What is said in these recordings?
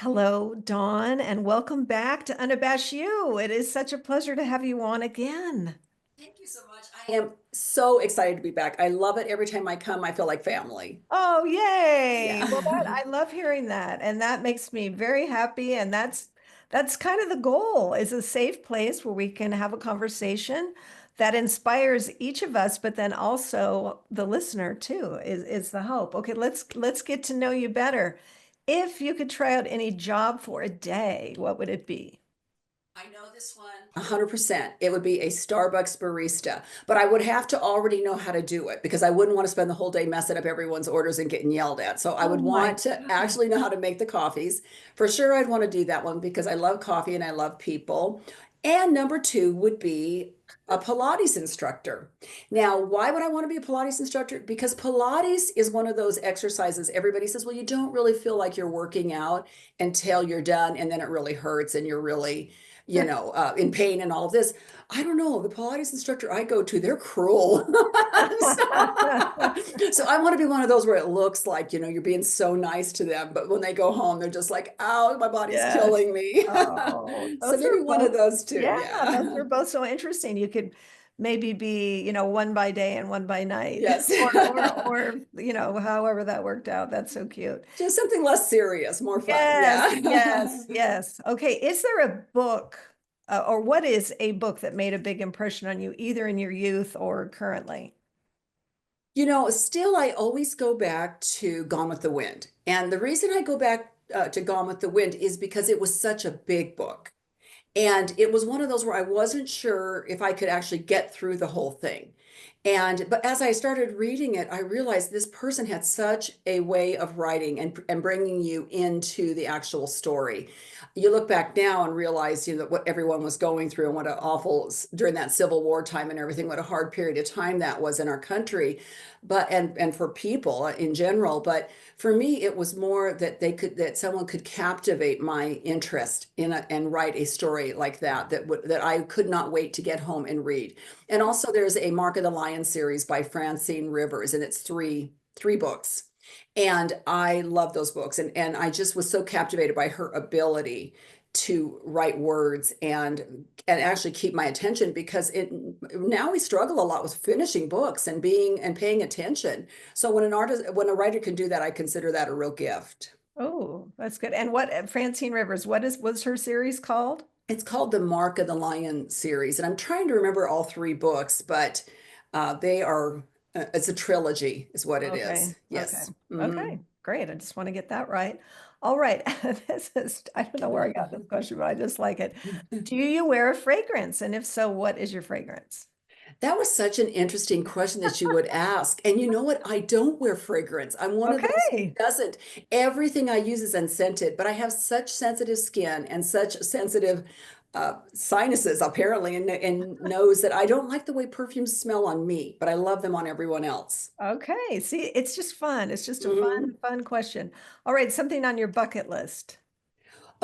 Hello, Dawn, and welcome back to Unabashed You. It is such a pleasure to have you on again. Thank you so much. I am so excited to be back. I love it. Every time I come, I feel like family. Oh, yay. Well, Yeah. I love hearing that, and that makes me very happy, and that's kind of the goal, is a safe place where we can have a conversation that inspires each of us, but then also the listener too, is the hope. Okay, let's get to know you better. If you could try out any job for a day, what would it be? I know this one. 100%. It would be a Starbucks barista, but I would have to already know how to do it because I wouldn't want to spend the whole day messing up everyone's orders and getting yelled at. So I Oh would my want to God. actually know how to make the coffees. For sure, I'd want to do that one because I love coffee and I love people. And number two would be a Pilates instructor. Now, why would I want to be a Pilates instructor? Because Pilates is one of those exercises everybody says, well, you don't really feel like you're working out until you're done, and then it really hurts and you're really in pain and all of this. I don't know. The Pilates instructor I go to, they're cruel. So I want to be one of those where it looks like, you're being so nice to them, but when they go home, they're just like, ow, my body's Yes. killing me. Oh, So those maybe are one of both, those two. yeah, those Yeah. are both so interesting. You could maybe be, one by day and one by night, Yes. however that worked out. That's so cute. Just something less serious, more fun. Yes, yes, Yeah. yes. Okay, is there a book, or what is a book that made a big impression on you, either in your youth or currently? Still, I always go back to Gone with the Wind. And the reason I go back to Gone with the Wind is because it was such a big book. And it was one of those where I wasn't sure if I could actually get through the whole thing. But as I started reading it, I realized this person had such a way of writing and bringing you into the actual story. You look back now and realize, what everyone was going through and what an awful during that Civil War time and everything, what a hard period of time that was in our country, and for people in general. But for me, it was more that someone could captivate my interest and write a story like that I could not wait to get home and read. And also there's a Mark of the Lion series by Francine Rivers, and it's three books. And I love those books. And I just was so captivated by her ability to write words and actually keep my attention, because it now we struggle a lot with finishing books and paying attention. So when a writer can do that, I consider that a real gift. Oh, that's good. And what, Francine Rivers, was her series called? It's called the Mark of the Lion series, and I'm trying to remember all three books, but they are it's a trilogy, is what it Okay. is. Okay. Yes. Hmm. Okay. Great. I just want to get that right. All right. I don't know where I got this question, but I just like it. Do you wear a fragrance? And if so, what is your fragrance? That was such an interesting question that you would ask. And you know what? I don't wear fragrance. I'm one of those who Okay. doesn't. Everything I use is unscented, but I have such sensitive skin and such sensitive sinuses, apparently, and nose, that I don't like the way perfumes smell on me, but I love them on everyone else. Okay. See, it's just fun. It's just a Mhm. fun question. All right. Something on your bucket list.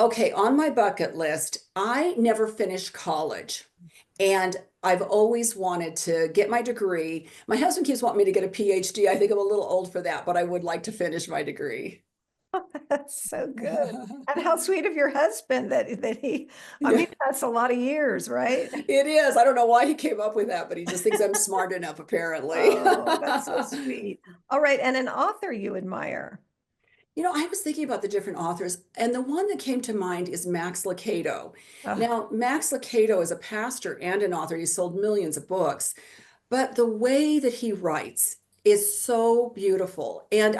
Okay, on my bucket list, I never finished college. And I've always wanted to get my degree. My husband keeps wanting me to get a PhD. I think I'm a little old for that, but I would like to finish my degree. That's so good. And how sweet of your husband I Yeah, mean, that's a lot of years, right? it is. I don't know why he came up with that, but he just thinks I'm smart enough, apparently. Oh, that's so sweet. All right. And an author you admire. I was thinking about the different authors, and the one that came to mind is Max Lucado. Oh, Now, Max Lucado is a pastor and an author. He sold millions of books. But the way that he writes is so beautiful. And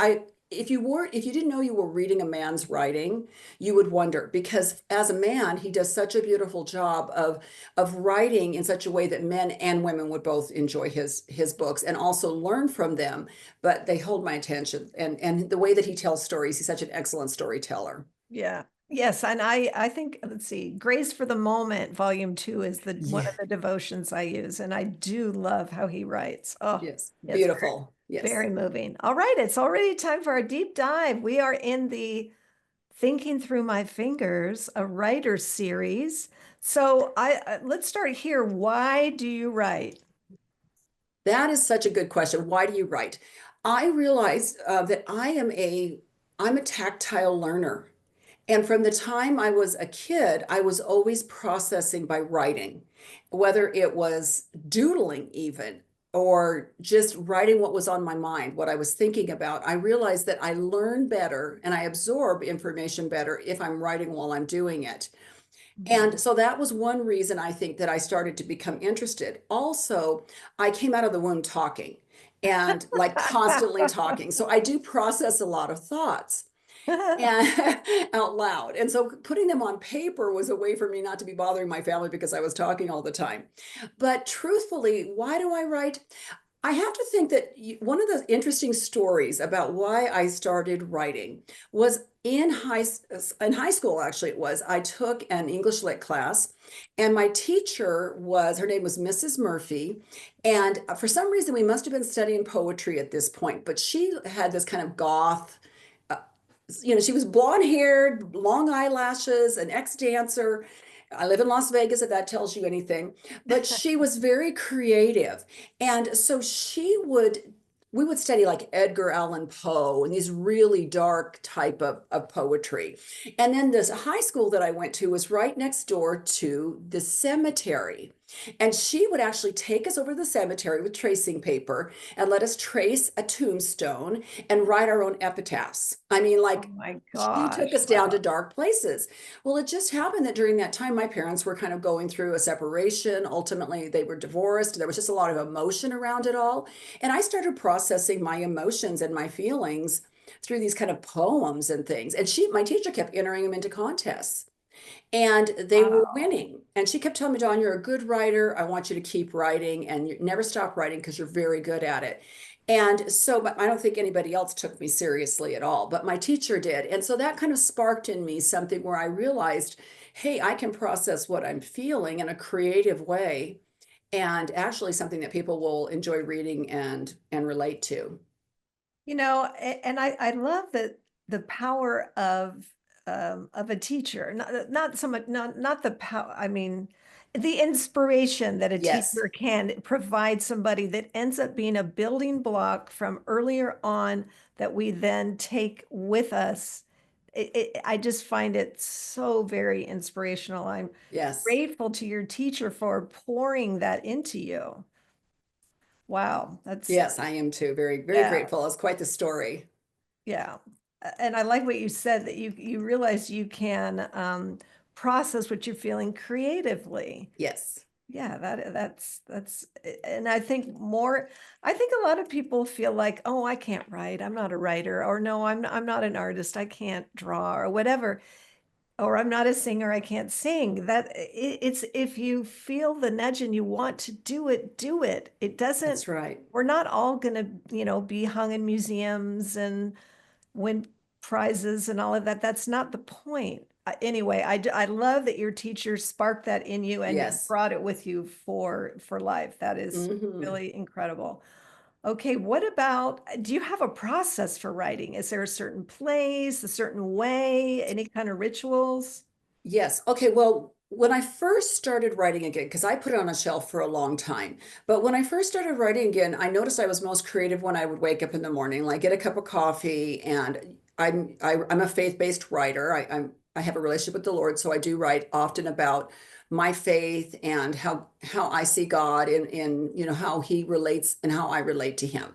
if you didn't know you were reading a man's writing, you would wonder, because as a man, he does such a beautiful job of writing in such a way that men and women would both enjoy his books and also learn from them. But they hold my attention, and the way that he tells stories, he's such an excellent storyteller. yeah. Yes. And I think, let's see, Grace for the Moment, volume two is the one Yeah. of the devotions I use. And I do love how he writes. Oh, Yes. it's very, Beautiful. Yes. very moving. All right. It's already time for our deep dive. We are in the Thinking Through My Fingers, a writer series. So let's start here. Why do you write? That is such a good question. Why do you write? I realize that I'm a tactile learner. And from the time I was a kid, I was always processing by writing, whether it was doodling even, or just writing what was on my mind, what I was thinking about. I realized that I learn better and I absorb information better if I'm writing while I'm doing it. Mhm. And so that was one reason I think that I started to become interested. Also, I came out of the womb talking and like constantly talking. So I do process a lot of thoughts and out loud. And so putting them on paper was a way for me not to be bothering my family because I was talking all the time. But truthfully, why do I write? I have to think that one of the interesting stories about why I started writing was in high school. Actually, it was I took an English lit class, and my teacher was her name was Mrs. Murphy, and for some reason we must have been studying poetry at this point. But she had this kind of goth, uh, she was blonde haired, long eyelashes, an ex dancer. I live in Las Vegas, if that tells you anything. But she was very creative. And so we would study like Edgar Allan Poe and these really dark type of poetry. And then this high school that I went to was right next door to the cemetery. And she would actually take us over to the cemetery with tracing paper and let us trace a tombstone and write our own epitaphs. I mean, Oh like, my she took gosh. us down to Wow. dark places. Well, it just happened that during that time, my parents were kind of going through a separation. Ultimately, they were divorced. There was just a lot of emotion around it all. And I started processing my emotions and my feelings through these kind of poems and things. And my teacher kept entering them into contests and they were Wow. winning. And she kept telling me, Dawn, you're a good writer. I want you to keep writing and you never stop writing because you're very good at it. And so, but I don't think anybody else took me seriously at all, but my teacher did. And so that kind of sparked in me something where I realized, hey, I can process what I'm feeling in a creative way and actually something that people will enjoy reading and relate to. And I love that the power of a teacher, not so much, not the power, I mean, the inspiration that a Yes, teacher can provide somebody that ends up being a building block from earlier on that we then take with us. I just find it so very inspirational. I'm yes, grateful to your teacher for pouring that into you. Wow, that's, yes, I am too. Very, very yeah. grateful. It's quite the story. Yeah. And I like what you said that you realize you can process what you're feeling creatively. Yes, Yeah, and I think a lot of people feel like, oh, I can't write. I'm not a writer, or no, I'm not an artist. I can't draw or whatever, or I'm not a singer. I can't sing. It's if you feel the nudge and you want to do it, do it. It doesn't, that's right. we're not all gonna, be hung in museums and win prizes and all of that. That's not the point. Anyway, I love that your teacher sparked that in you and you Yes. brought it with you for life. That is Hmm. really incredible. Okay, what about, do you have a process for writing? Is there a certain place, a certain way, any kind of rituals? Yes. Okay. Well, when I first started writing again, because I put it on a shelf for a long time, but when I first started writing again, I noticed I was most creative when I would wake up in the morning, like get a cup of coffee, and I'm a faith-based writer. I have a relationship with the Lord, so I do write often about my faith and how I see God in how He relates and how I relate to Him.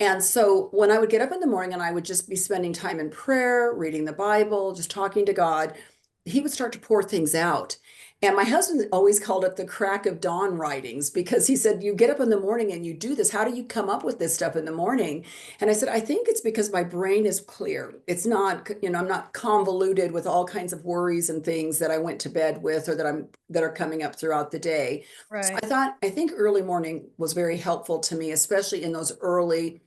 And so when I would get up in the morning and I would just be spending time in prayer, reading the Bible, just talking to God, he would start to pour things out. And my husband always called it the crack of dawn writings because he said, you get up in the morning and you do this. How do you come up with this stuff in the morning? And I said, I think it's because my brain is clear. It's not, I'm not convoluted with all kinds of worries and things that I went to bed with or that are coming up throughout the day. So Right. I think early morning was very helpful to me, especially in those early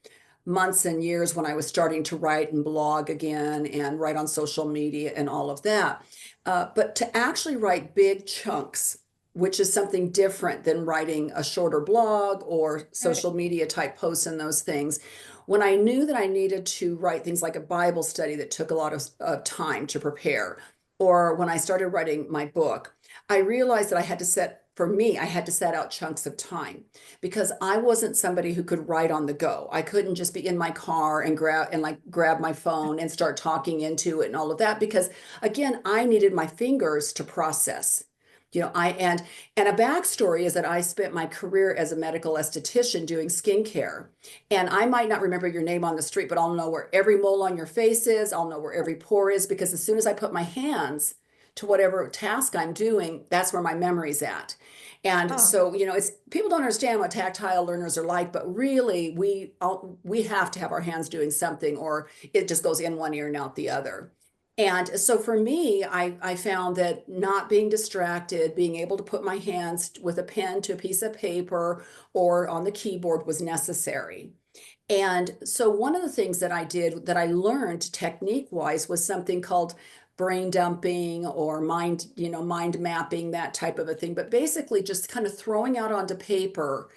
months and years when I was starting to write and blog again and write on social media and all of that. But to actually write big chunks, which is something different than writing a shorter blog or Right. social media type posts and those things, when I knew that I needed to write things like a Bible study that took a lot of time to prepare, or when I started writing my book, I realized that I had to set for me, I had to set out chunks of time because I wasn't somebody who could write on the go. I couldn't just be in my car and grab my phone and start talking into it and all of that because again, I needed my fingers to process. And a backstory is that I spent my career as a medical esthetician doing skincare. And I might not remember your name on the street, but I'll know where every mole on your face is. I'll know where every pore is because as soon as I put my hands to whatever task I'm doing, that's where my memory's at. And Oh, so, it's people don't understand what tactile learners are like, but really we have to have our hands doing something or it just goes in one ear and out the other. And so for me, I found that not being distracted, being able to put my hands with a pen to a piece of paper or on the keyboard was necessary. And so one of the things that I did that I learned technique wise was something called brain dumping or mind mapping, that type of a thing. But basically just kind of throwing out onto paper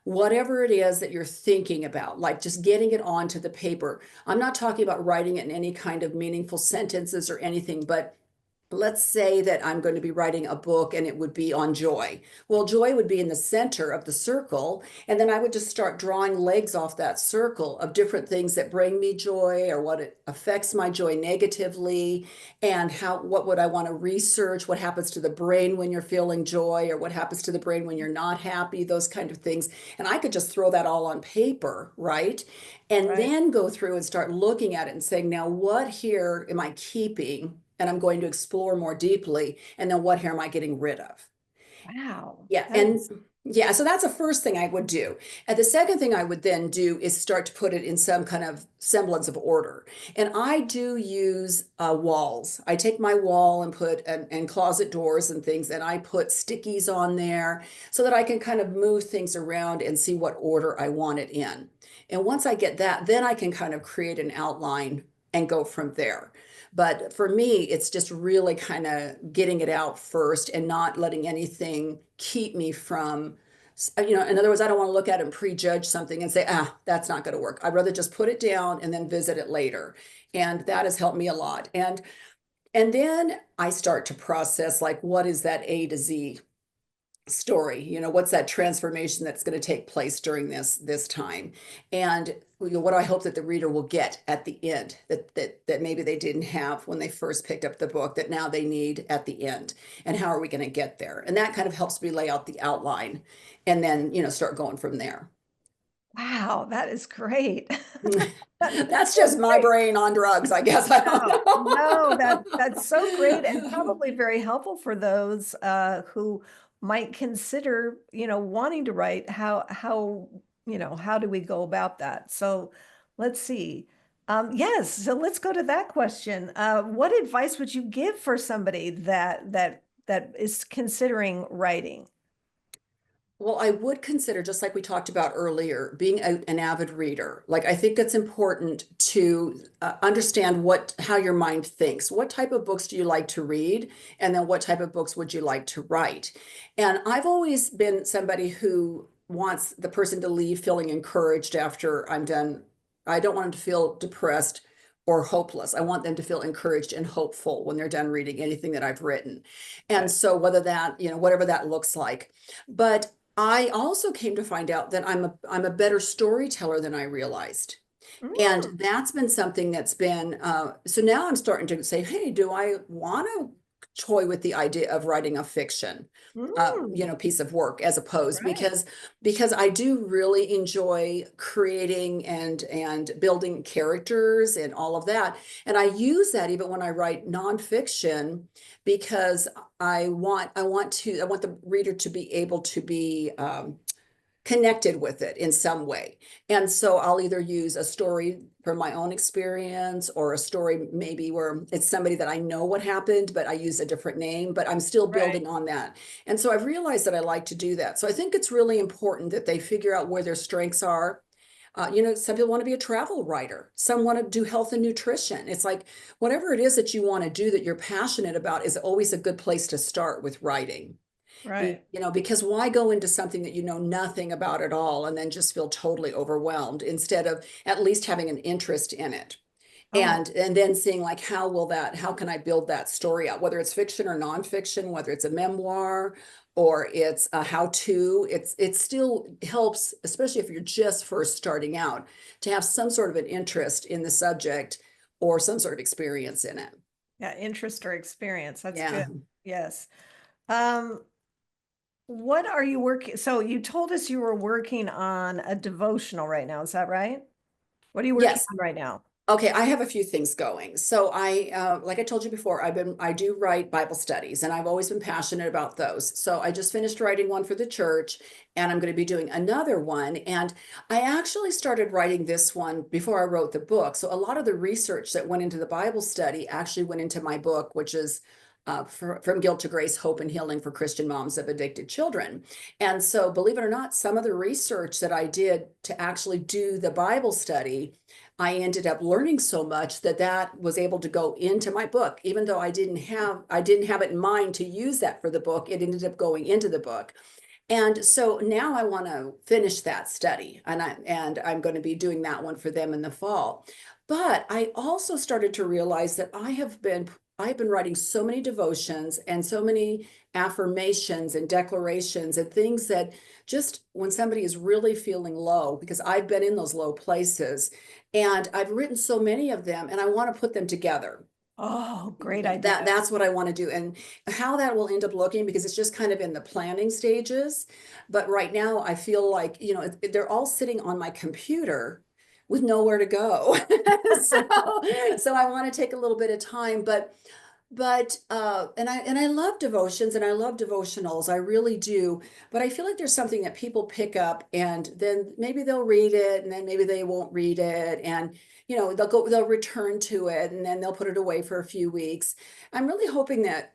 whatever it is that you're thinking about, like just getting it onto the paper. I'm not talking about writing it in any kind of meaningful sentences or anything, but let's say that I'm going to be writing a book and it would be on joy. Well, joy would be in the center of the circle. And then I would just start drawing legs off that circle of different things that bring me joy or what it affects my joy negatively. And what would I want to research? What happens to the brain when you're feeling joy or what happens to the brain when you're not happy? Those kind of things. And I could just throw that all on paper, right? And right. then go through and start looking at it and saying, now what here am I keeping? And I'm going to explore more deeply. And then what here am I getting rid of? Wow. Yeah. That And is, yeah, so that's the first thing I would do. And the second thing I would then do is start to put it in some kind of semblance of order. And I do use walls. I take my wall and and closet doors and things, and I put stickies on there so that I can kind of move things around and see what order I want it in. And once I get that, then I can kind of create an outline and go from there. But for me, it's just really kind of getting it out first and not letting anything keep me from, in other words, I don't want to look at it and prejudge something and say, that's not going to work. I'd rather just put it down and then visit it later. And that has helped me a lot. And then I start to process like, what is that A to Z story? What's that transformation that's going to take place during this time? And what do I hope that the reader will get at the end that maybe they didn't have when they first picked up the book that now they need at the end? And how are we going to get there? And that kind of helps me lay out the outline and then start going from there. wow, that is great. That's That's so just my great. brain on drugs, I guess. I don't No, no, know. that's so great and probably very helpful for those who might consider, wanting to write. How do we go about that? So let's see. Yes, so let's go to that question. What advice would you give for somebody that is considering writing? Well, I would consider, just like we talked about earlier, being an avid reader. Like, I think it's important to understand how your mind thinks. What type of books do you like to read? And then what type of books would you like to write? And I've always been somebody who wants the person to leave feeling encouraged after I'm done. I don't want them to feel depressed or hopeless. I want them to feel encouraged and hopeful when they're done reading anything that I've written. And Right. so, whether that, whatever that looks like. But I also came to find out that I'm a better storyteller than I realized. And Mm, that's been something that's been so now I'm starting to say, hey, do I want to toy with the idea of writing a fiction mm, piece of work as opposed right, because I do really enjoy creating and building characters and all of that. And I use that even when I write nonfiction because I want the reader to be able to be connected with it in some way. And so I'll either use a story from my own experience or a story maybe where it's somebody that I know what happened, but I use a different name, but I'm still right, building on that. And so I've realized that I like to do that. So I think it's really important that they figure out where their strengths are. Some people want to be a travel writer. Some want to do health and nutrition. It's like whatever it is that you want to do that you're passionate about is always a good place to start with writing. right. Because why go into something that you know nothing about at all and then just feel totally overwhelmed instead of at least having an interest in it? Oh, And then seeing like how can I build that story out, whether it's fiction or nonfiction, whether it's a memoir or it's a how-to, it still helps, especially if you're just first starting out, to have some sort of an interest in the subject or some sort of experience in it. yeah, interest or experience. That's good. Yeah. Yes. Um, what are you working? So you told us you were working on a devotional right now. Is that right? What are you working Yes. on right now? Okay, I have a few things going. So like I told you before, I do write Bible studies, and I've always been passionate about those. So I just finished writing one for the church, and I'm going to be doing another one. And I actually started writing this one before I wrote the book. So a lot of the research that went into the Bible study actually went into my book, which is From Guilt to Grace, Hope and Healing for Christian Moms of Addicted Children. And so, believe it or not, some of the research that I did to actually do the Bible study, I ended up learning so much that that was able to go into my book. Even though I didn't have it in mind to use that for the book, it ended up going into the book. And so now I want to finish that study, and I'm going to be doing that one for them in the fall. But I also started to realize that I've been writing so many devotions and so many affirmations and declarations and things that just when somebody is really feeling low, because I've been in those low places, and I've written so many of them, and I want to put them together. Oh, great idea. That's what I want to do. And how that will end up looking, because it's just kind of in the planning stages. But right now I feel like, they're all sitting on my computer with nowhere to go. So so I want to take a little bit of time, and I love devotions and I love devotionals. I really do. But I feel like there's something that people pick up, and then maybe they'll read it and then maybe they won't read it, and they'll return to it and then they'll put it away for a few weeks. I'm really hoping that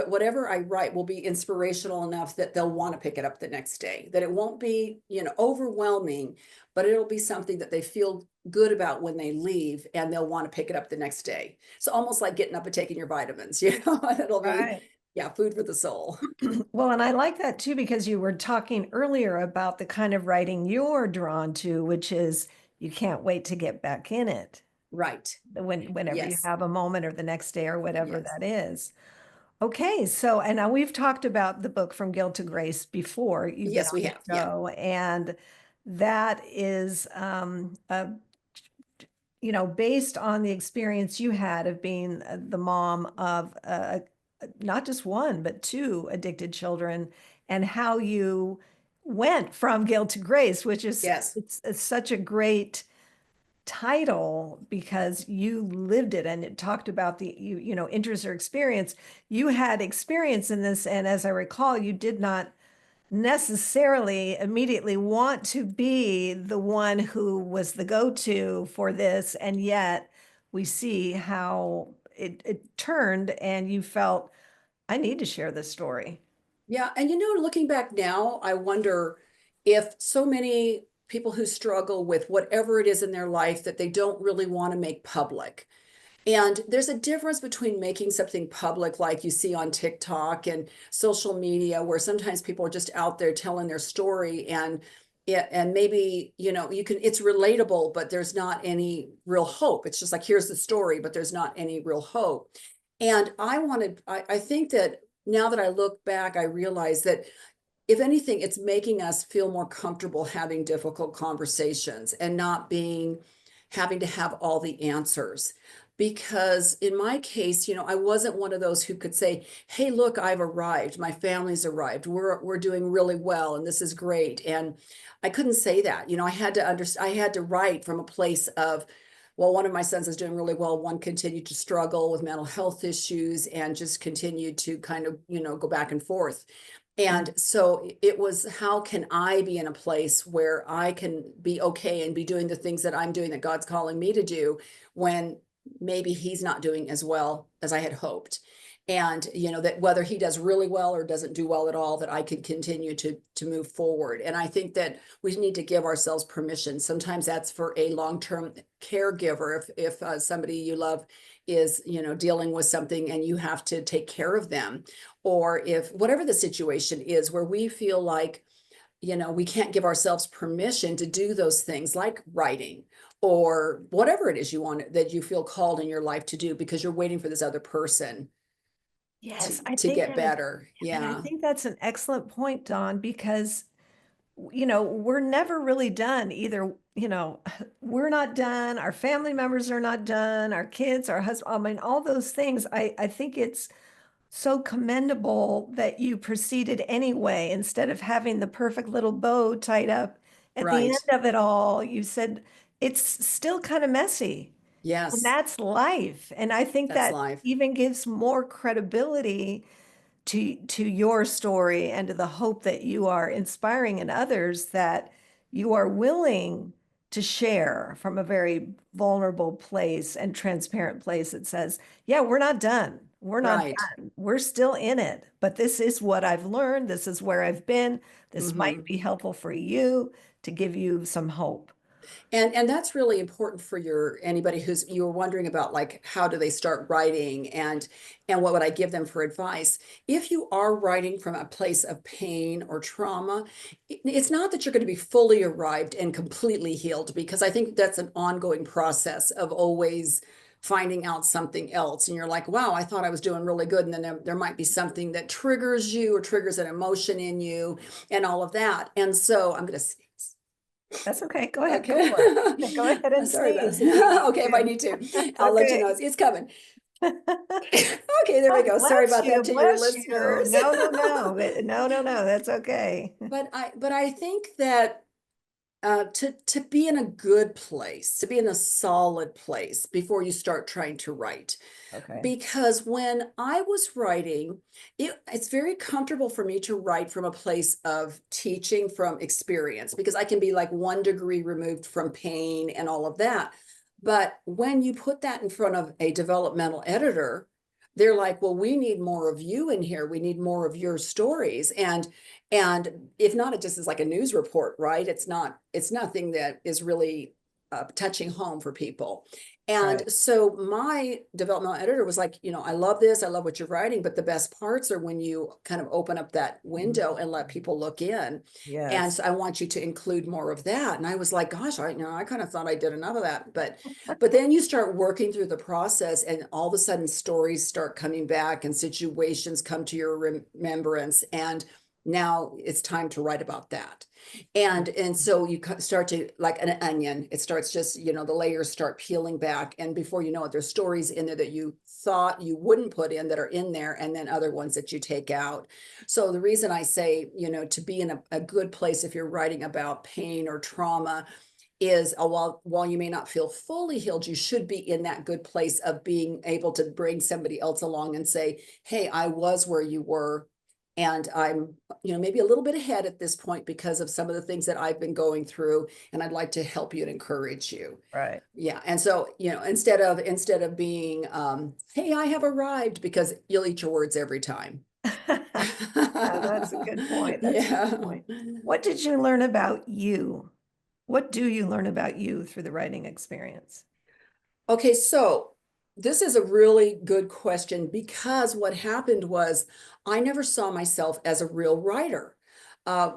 whatever I write will be inspirational enough that they'll want to pick it up the next day, that it won't be, overwhelming, but it'll be something that they feel good about when they leave, and they'll want to pick it up the next day. So almost like getting up and taking your vitamins, it'll be, Right. yeah, food for the soul. Well, and I like that too, because you were talking earlier about the kind of writing you're drawn to, which is you can't wait to get back in it Right. whenever you Yes. have a moment or the next day or whatever Yes. that is. Okay, so and now we've talked about the book From Guilt to Grace before you've been Yes, on we the have. Yeah. show, and that is based on the experience you had of being the mom of not just one, but two addicted children, and how you went from guilt to grace, which is Yes. it's such a great title because you lived it and it talked about the interest or experience. You had experience in this, and as I recall, you did not necessarily immediately want to be the one who was the go-to for this, and yet we see how it turned and you felt, I need to share this story. Yeah. And looking back now, I wonder if so many people who struggle with whatever it is in their life that they don't really want to make public. And there's a difference between making something public, like you see on TikTok and social media, where sometimes people are just out there telling their story, and maybe, it's relatable, but there's not any real hope. It's just like, here's the story, but there's not any real hope. And I think that now that I look back, I realize that if anything, it's making us feel more comfortable having difficult conversations and not having to have all the answers. Because in my case, I wasn't one of those who could say, "Hey, look, I've arrived. My family's arrived. We're doing really well, and this is great." And I couldn't say that. I had to write from a place of, well, one of my sons is doing really well. One continued to struggle with mental health issues and just continued to kind of, go back and forth. And so it was, how can I be in a place where I can be okay and be doing the things that I'm doing that God's calling me to do, when maybe he's not doing as well as I had hoped. And that whether he does really well or doesn't do well at all, that I could continue to move forward. And I think that we need to give ourselves permission. Sometimes that's for a long-term caregiver. If somebody you love is dealing with something and you have to take care of them, or if whatever the situation is where we feel like we can't give ourselves permission to do those things like writing or whatever it is you want that you feel called in your life to do because you're waiting for this other person Yes, I to think get that is, better. and I Yeah, think that's an excellent point, Dawn, because we're never really done either. We're not done. Our family members are not done. Our kids, our husband, I mean, all those things. I think it's so commendable that you proceeded anyway, instead of having the perfect little bow tied up at the end right. of it all. You said it's still kind of messy, and Yes, that's life. And I think that's that life. even gives more credibility to your story and to the hope that you are inspiring in others, that you are willing to share from a very vulnerable place and transparent place that says, yeah, we're not done. We're not Right. done. We're still in it. But this is what I've learned. This is where I've been. This might Hmm. be helpful for you, to give you some hope. And that's really important for your anybody who's you were wondering about like how do they start writing and what would I give them for advice. If you are writing from a place of pain or trauma, it's not that you're going to be fully arrived and completely healed, because I think that's an ongoing process of always finding out something else, and you're like, wow, I thought I was doing really good, and then there might be something that triggers you or triggers an emotion in you and all of that. And so I'm going to That's okay. Go ahead. Go okay. for it. Yeah, go ahead and Sorry about sneeze this. if you need Okay, if I need to, to. I'll let you know. Okay. It's coming. Okay, there we Oh, go. Sorry bless about that you, to your bless you. listeners. No, no, no, no, no, no. That's okay. But I think that to be in a good place, to be in a solid place before you start trying to write. Okay. Because when I was writing, it's very comfortable for me to write from a place of teaching from experience, because I can be like 1 degree removed from pain and all of that. But when you put that in front of a developmental editor, they're like, well, we need more of you in here. We need more of your stories. And if not, it just is like a news report, right? It's nothing that is really touching home for people. And Right. so my developmental editor was like, I love this. I love what you're writing, but the best parts are when you kind of open up that window and let people look in. And Yes. so I want you to include more of that. And I was like, gosh, I kind of thought I did enough of that. But then you start working through the process, and all of a sudden stories start coming back and situations come to your remembrance. And now it's time to write about that. And so you start to, like an onion, it starts just, the layers start peeling back, and before you know it, there's stories in there that you thought you wouldn't put in that are in there, and then other ones that you take out. So the reason I say, to be in a good place if you're writing about pain or trauma is, while you may not feel fully healed, you should be in that good place of being able to bring somebody else along and say, hey, I was where you were, and I'm, maybe a little bit ahead at this point because of some of the things that I've been going through, and I'd like to help you and encourage you. Right. Yeah. And so, instead of being, hey, I have arrived, because you'll eat your words every time. That's a good point. That's a good Yeah. point. What did you learn about you? What do you learn about you through the writing experience? Okay, so this is a really good question, because what happened was I never saw myself as a real writer.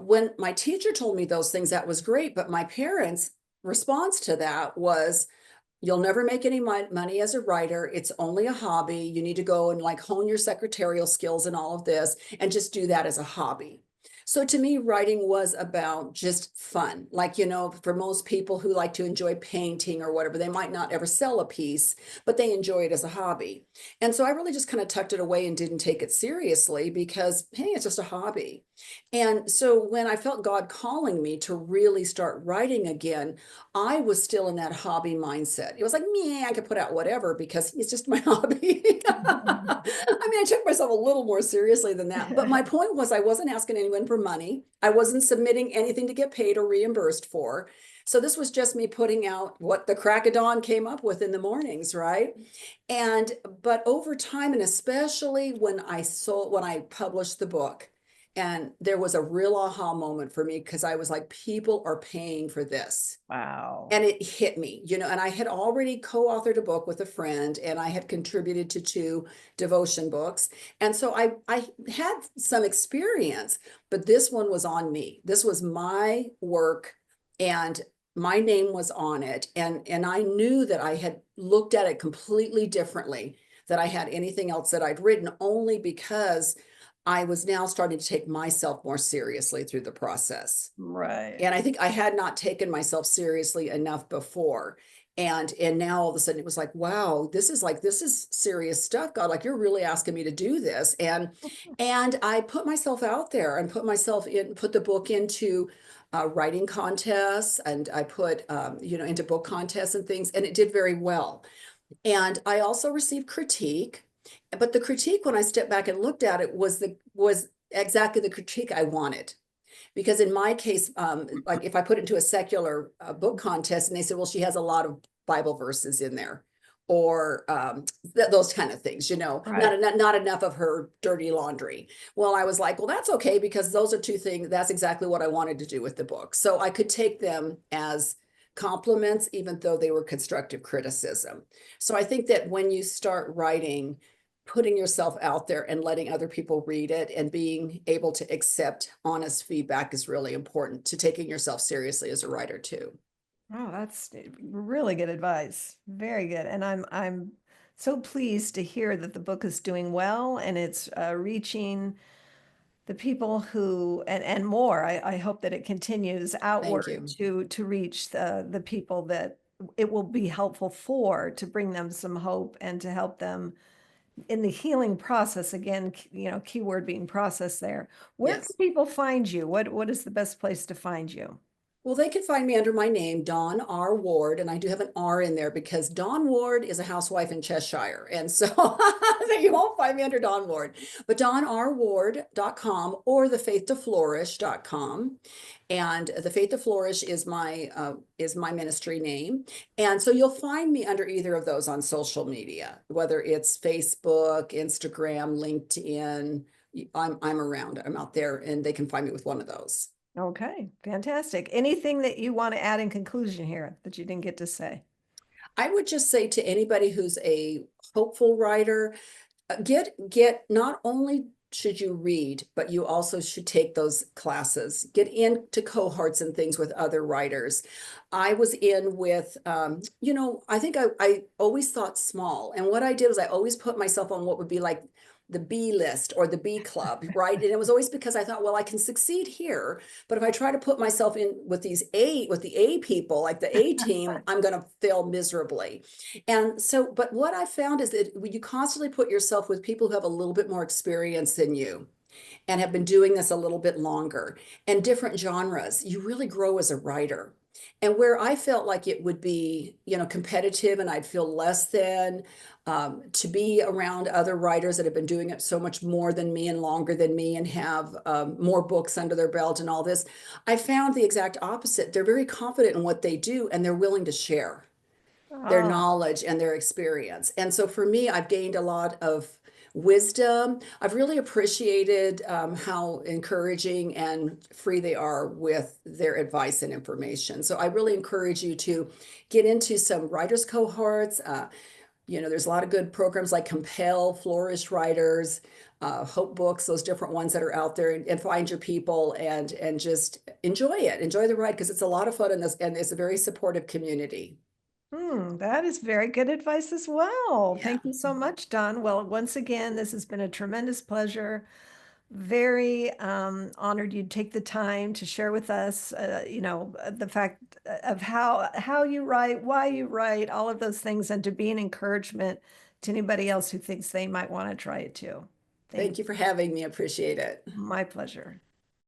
When my teacher told me those things, that was great, but my parents' response to that was, you'll never make any money as a writer. It's only a hobby. You need to go and like hone your secretarial skills and all of this and just do that as a hobby. So to me, writing was about just fun. Like, for most people who like to enjoy painting or whatever, they might not ever sell a piece, but they enjoy it as a hobby. And so I really just kind of tucked it away and didn't take it seriously because, hey, it's just a hobby. And so when I felt God calling me to really start writing again, I was still in that hobby mindset. It was like, me, I could put out whatever because it's just my hobby. I mean, I took myself a little more seriously than that. But my point was, I wasn't asking anyone for money. I wasn't submitting anything to get paid or reimbursed for. So this was just me putting out what the crack of dawn came up with in the mornings, right? But over time, and especially when I published the book, and there was a real aha moment for me, because I was like, people are paying for this. Wow. And it hit me, and I had already co-authored a book with a friend, and I had contributed to 2 devotion books. And so I had some experience, but this one was on me. This was my work. And my name was on it, and I knew that I had looked at it completely differently than I had anything else that I'd written, only because I was now starting to take myself more seriously through the process. Right. And I think I had not taken myself seriously enough before. And now all of a sudden it was like, wow, this is serious stuff, God. Like, you're really asking me to do this. And I put myself out there and put the book into writing contests, and I put into book contests and things, and it did very well. And I also received critique, but the critique, when I stepped back and looked at it, was exactly the critique I wanted. Because in my case, like if I put it into a secular book contest and they said, well, she has a lot of Bible verses in there, or those kind of things, Right. not enough of her dirty laundry. Well, I was like, well, that's okay, because those are two things. That's exactly what I wanted to do with the book. So I could take them as compliments, even though they were constructive criticism. So I think that when you start writing, putting yourself out there and letting other people read it and being able to accept honest feedback is really important to taking yourself seriously as a writer too. Oh, that's really good advice. Very good. And I'm so pleased to hear that the book is doing well and it's reaching the people who and more. I hope that it continues Thank outward you. to reach the people that it will be helpful for, to bring them some hope and to help them in the healing process. Again, keyword being process there. Where can Yes. people find you? What is the best place to find you? Well, they can find me under my name, Dawn R. Ward, and I do have an R in there because Dawn Ward is a housewife in Cheshire. And so, so you won't find me under Dawn Ward, but dawnrward.com or thefaithtoflourish.com. And the Faith to Flourish is my ministry name. And so you'll find me under either of those on social media, whether it's Facebook, Instagram, LinkedIn. I'm around. I'm out there, and they can find me with one of those. Okay, fantastic. Anything that you want to add in conclusion here that you didn't get to say? I would just say to anybody who's a hopeful writer, get not only should you read, but you also should take those classes. Get into cohorts and things with other writers. I was in with, I think I always thought small. And what I did was I always put myself on what would be like the B list or the B club, right? And it was always because I thought, well, I can succeed here, but if I try to put myself in with with the A people, like the A team, I'm going to fail miserably. And so, but what I found is that when you constantly put yourself with people who have a little bit more experience than you and have been doing this a little bit longer and different genres, you really grow as a writer. And where I felt like it would be, competitive and I'd feel less than, to be around other writers that have been doing it so much more than me and longer than me and have more books under their belt and all this, I found the exact opposite. They're very confident in what they do and they're willing to share their Ah, knowledge and their experience. And so for me, I've gained a lot of wisdom. I've really appreciated how encouraging and free they are with their advice and information. So I really encourage you to get into some writers cohorts. There's a lot of good programs like Compel, Flourish Writers, Hope Books, those different ones that are out there, and find your people and just enjoy it. Enjoy the ride because it's a lot of fun in this, and it's a very supportive community. that is very good advice as well. Yeah. Thank you so much, Don. Well, once again, this has been a tremendous pleasure. Very honored you'd take the time to share with us, the fact of how you write, why you write, all of those things, and to be an encouragement to anybody else who thinks they might want to try it too. Thank Thank you. you for having me. I appreciate it. My pleasure.